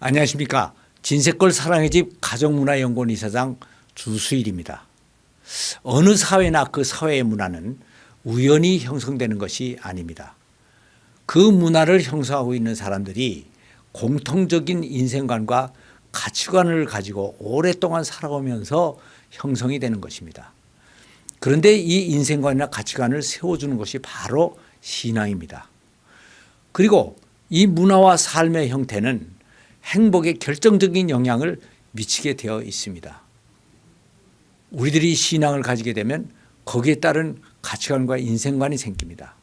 안녕하십니까. 진세골 사랑의 집 가족문화연구원 이사장 주수일입니다. 어느 사회나 그 사회의 문화는 우연히 형성되는 것이 아닙니다. 그 문화를 형성하고 있는 사람들이 공통적인 인생관과 가치관을 가지고 오랫동안 살아오면서 형성이 되는 것입니다. 그런데 이 인생관이나 가치관을 세워주는 것이 바로 신앙입니다. 그리고 이 문화와 삶의 형태는 행복에 결정적인 영향을 미치게 되어 있습니다. 우리들이 신앙을 가지게 되면 거기에 따른 가치관과 인생관이 생깁니다.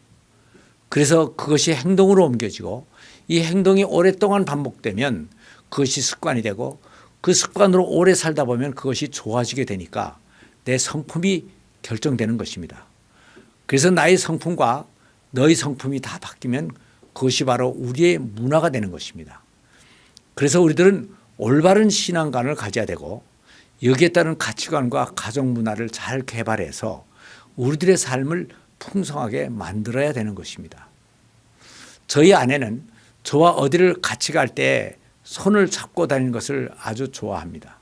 그래서 그것이 행동으로 옮겨지고 이 행동이 오랫동안 반복되면 그것이 습관이 되고 그 습관으로 오래 살다 보면 그것이 좋아지게 되니까 내 성품이 결정되는 것입니다. 그래서 나의 성품과 너의 성품이 다 바뀌면 그것이 바로 우리의 문화가 되는 것입니다. 그래서 우리들은 올바른 신앙관을 가져야 되고 여기에 따른 가치관과 가족 문화를 잘 개발해서 우리들의 삶을 풍성하게 만들어야 되는 것입니다. 저희 아내는 저와 어디를 같이 갈 때 손을 잡고 다니는 것을 아주 좋아합니다.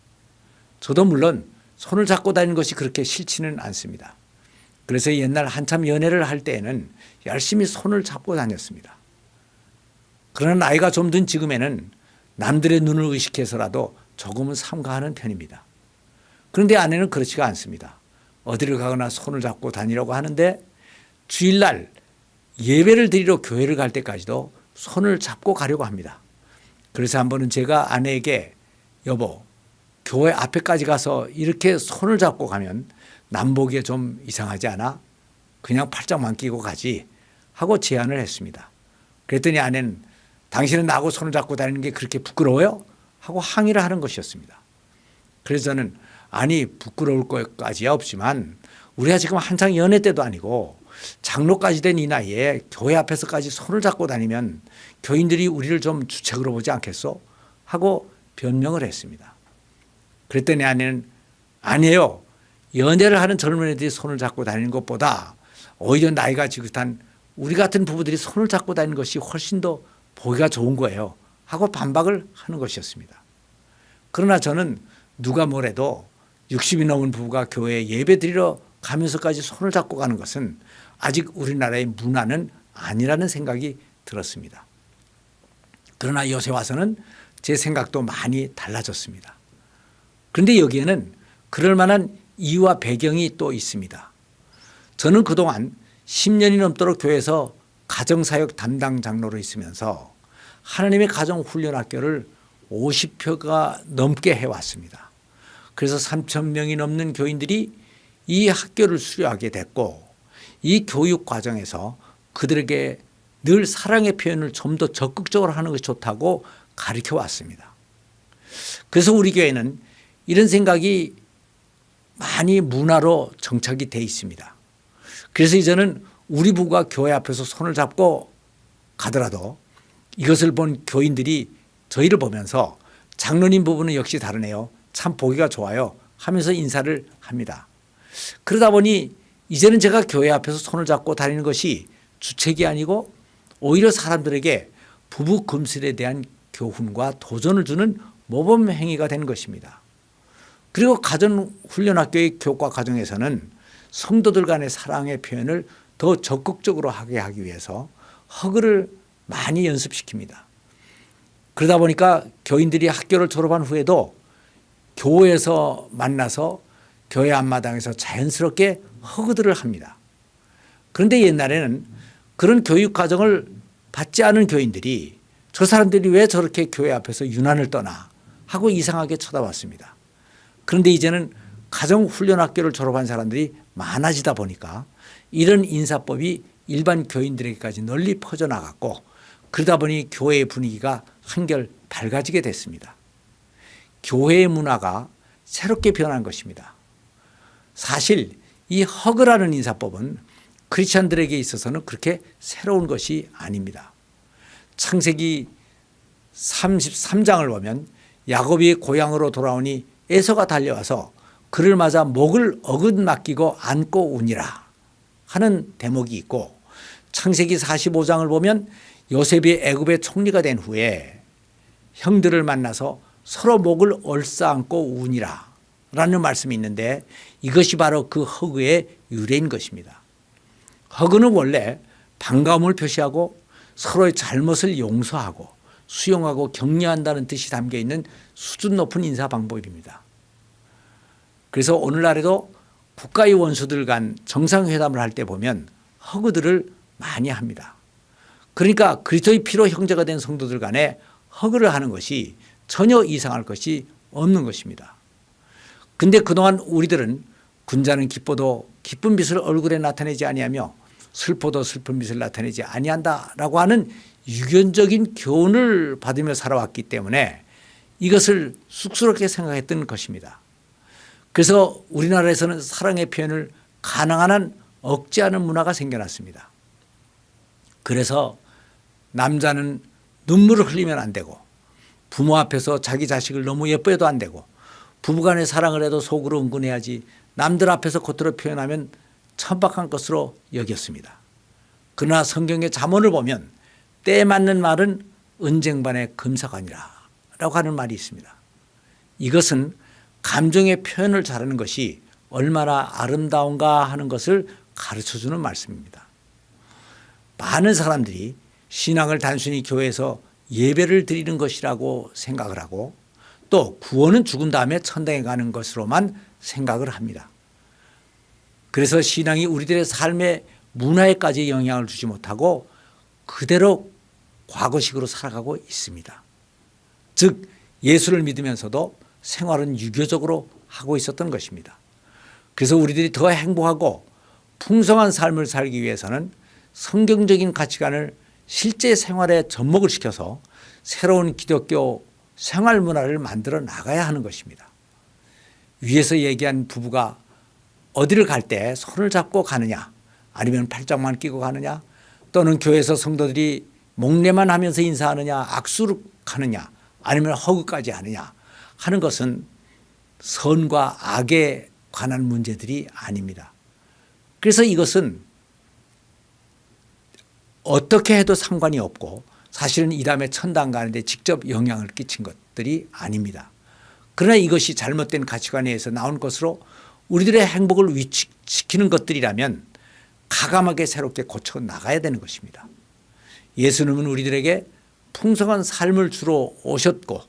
저도 물론 손을 잡고 다니는 것이 그렇게 싫지는 않습니다. 그래서 옛날 한참 연애를 할 때에는 열심히 손을 잡고 다녔습니다. 그러나 나이가 좀 든 지금에는 남들의 눈을 의식해서라도 조금은 삼가하는 편입니다. 그런데 아내는 그렇지가 않습니다. 어디를 가거나 손을 잡고 다니려고 하는데 주일날 예배를 드리러 교회를 갈 때까지도 손을 잡고 가려고 합니다. 그래서 한 번은 제가 아내에게 여보, 교회 앞에까지 가서 이렇게 손을 잡고 가면 남 보기에 좀 이상하지 않아? 그냥 팔짱만 끼고 가지 하고 제안을 했습니다. 그랬더니 아내는 당신은 나하고 손을 잡고 다니는 게 그렇게 부끄러워요? 하고 항의를 하는 것이었습니다. 그래서 저는 아니 부끄러울 것까지야 없지만 우리가 지금 한창 연애 때도 아니고 장로까지 된 이 나이에 교회 앞에서까지 손을 잡고 다니면 교인들이 우리를 좀 주책으로 보지 않겠소? 하고 변명을 했습니다. 그랬더니 아내는 아니에요. 연애를 하는 젊은 애들이 손을 잡고 다니는 것보다 오히려 나이가 지긋한 우리 같은 부부들이 손을 잡고 다니는 것이 훨씬 더 보기가 좋은 거예요. 하고 반박을 하는 것이었습니다. 그러나 저는 누가 뭐래도 60이 넘은 부부가 교회에 예배 드리러 가면서까지 손을 잡고 가는 것은 아직 우리나라의 문화는 아니라는 생각이 들었습니다. 그러나 요새 와서는 제 생각도 많이 달라졌습니다. 그런데 여기에는 그럴 만한 이유와 배경이 또 있습니다. 저는 그동안 10년이 넘도록 교회에서 가정사역 담당 장로로 있으면서 하나님의 가정훈련학교를 50표가 넘게 해왔습니다. 그래서 3,000명이 넘는 교인들이 이 학교를 수료하게 됐고 이 교육 과정에서 그들에게 늘 사랑의 표현을 좀 더 적극적으로 하는 것이 좋다고 가르쳐 왔습니다. 그래서 우리 교회는 이런 생각이 많이 문화로 정착이 돼 있습니다. 그래서 이제는 우리 부부가 교회 앞에서 손을 잡고 가더라도 이것을 본 교인들이 저희를 보면서 장로님 부부는 역시 다르네요. 참 보기가 좋아요 하면서 인사를 합니다. 그러다 보니 이제는 제가 교회 앞에서 손을 잡고 다니는 것이 주책이 아니고 오히려 사람들에게 부부 금슬에 대한 교훈과 도전을 주는 모범 행위가 된 것입니다. 그리고 가정훈련학교의 교과 과정에서는 성도들 간의 사랑의 표현을 더 적극적으로 하게 하기 위해서 허그를 많이 연습시킵니다. 그러다 보니까 교인들이 학교를 졸업한 후에도 교회에서 만나서 교회 앞마당에서 자연스럽게 허그들을 합니다. 그런데 옛날에는 그런 교육 과정을 받지 않은 교인들이 저 사람들이 왜 저렇게 교회 앞에서 유난을 떠나 하고 이상하게 쳐다봤습니다. 그런데 이제는 가정훈련학교를 졸업한 사람들이 많아지다 보니까 이런 인사법이 일반 교인들에게까지 널리 퍼져나갔고 그러다 보니 교회의 분위기가 한결 밝아지게 됐습니다. 교회의 문화가 새롭게 변한 것입니다. 사실 이 허그라는 인사법은 크리스찬들에게 있어서는 그렇게 새로운 것이 아닙니다. 창세기 33장을 보면 야곱이 고향으로 돌아오니 에서가 달려와서 그를 맞아 목을 어긋맡기고 안고 우니라 하는 대목이 있고 창세기 45장을 보면 요셉이 애굽의 총리가 된 후에 형들을 만나서 서로 목을 얼싸안고 우니라 라는 말씀이 있는데 이것이 바로 그 허그의 유래인 것입니다. 허그는 원래 반가움을 표시하고 서로의 잘못을 용서하고 수용하고 격려한다는 뜻이 담겨 있는 수준 높은 인사 방법입니다. 그래서 오늘날에도 국가의 원수들 간 정상회담을 할 때 보면 허그들을 많이 합니다. 그러니까 그리스도의 피로 형제가 된 성도들 간에 허그를 하는 것이 전혀 이상할 것이 없는 것입니다. 근데 그동안 우리들은 군자는 기뻐도 기쁜 빛을 얼굴에 나타내지 아니하며 슬퍼도 슬픈 빛을 나타내지 아니한다라고 하는 유견적인 교훈을 받으며 살아왔기 때문에 이것을 쑥스럽게 생각했던 것입니다. 그래서 우리나라에서는 사랑의 표현을 가능한 한 억제하는 문화가 생겨났습니다. 그래서 남자는 눈물을 흘리면 안 되고 부모 앞에서 자기 자식을 너무 예뻐해도 안 되고 부부간에 사랑을 해도 속으로 은근해야지 남들 앞에서 겉으로 표현하면 천박한 것으로 여겼습니다. 그러나 성경의 잠언을 보면 때에 맞는 말은 은쟁반의 금사관이라 라고 하는 말이 있습니다. 이것은 감정의 표현을 잘하는 것이 얼마나 아름다운가 하는 것을 가르쳐주는 말씀입니다. 많은 사람들이 신앙을 단순히 교회에서 예배를 드리는 것이라고 생각을 하고 또 구원은 죽은 다음에 천당에 가는 것으로만 생각을 합니다. 그래서 신앙이 우리들의 삶의 문화에까지 영향을 주지 못하고 그대로 과거식으로 살아가고 있습니다. 즉 예수를 믿으면서도 생활은 유교적으로 하고 있었던 것입니다. 그래서 우리들이 더 행복하고 풍성한 삶을 살기 위해서는 성경적인 가치관을 실제 생활에 접목을 시켜서 새로운 기독교 생활 문화를 만들어 나가야 하는 것입니다. 위에서 얘기한 부부가 어디를 갈 때 손을 잡고 가느냐 아니면 팔짱만 끼고 가느냐 또는 교회에서 성도들이 목례만 하면서 인사하느냐 악수를 하느냐 아니면 허그까지 하느냐 하는 것은 선과 악에 관한 문제들이 아닙니다. 그래서 이것은 어떻게 해도 상관이 없고 사실은 이 다음에 천당 가는데 직접 영향을 끼친 것들이 아닙니다. 그러나 이것이 잘못된 가치관에 의해서 나온 것으로 우리들의 행복을 위축시키는 것들이라면 가감하게 새롭게 고쳐 나가야 되는 것입니다. 예수님은 우리들에게 풍성한 삶을 주러 오셨고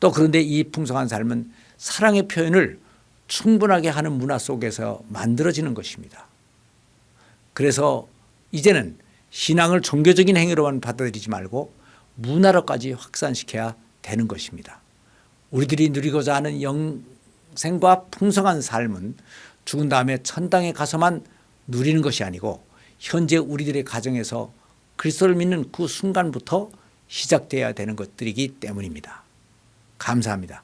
또 그런데 이 풍성한 삶은 사랑의 표현을 충분하게 하는 문화 속에서 만들어지는 것입니다. 그래서 이제는 신앙을 종교적인 행위로만 받아들이지 말고 문화로까지 확산시켜야 되는 것입니다. 우리들이 누리고자 하는 영생과 풍성한 삶은 죽은 다음에 천당에 가서만 누리는 것이 아니고 현재 우리들의 가정에서 그리스도를 믿는 그 순간부터 시작되어야 되는 것들이기 때문입니다. 감사합니다.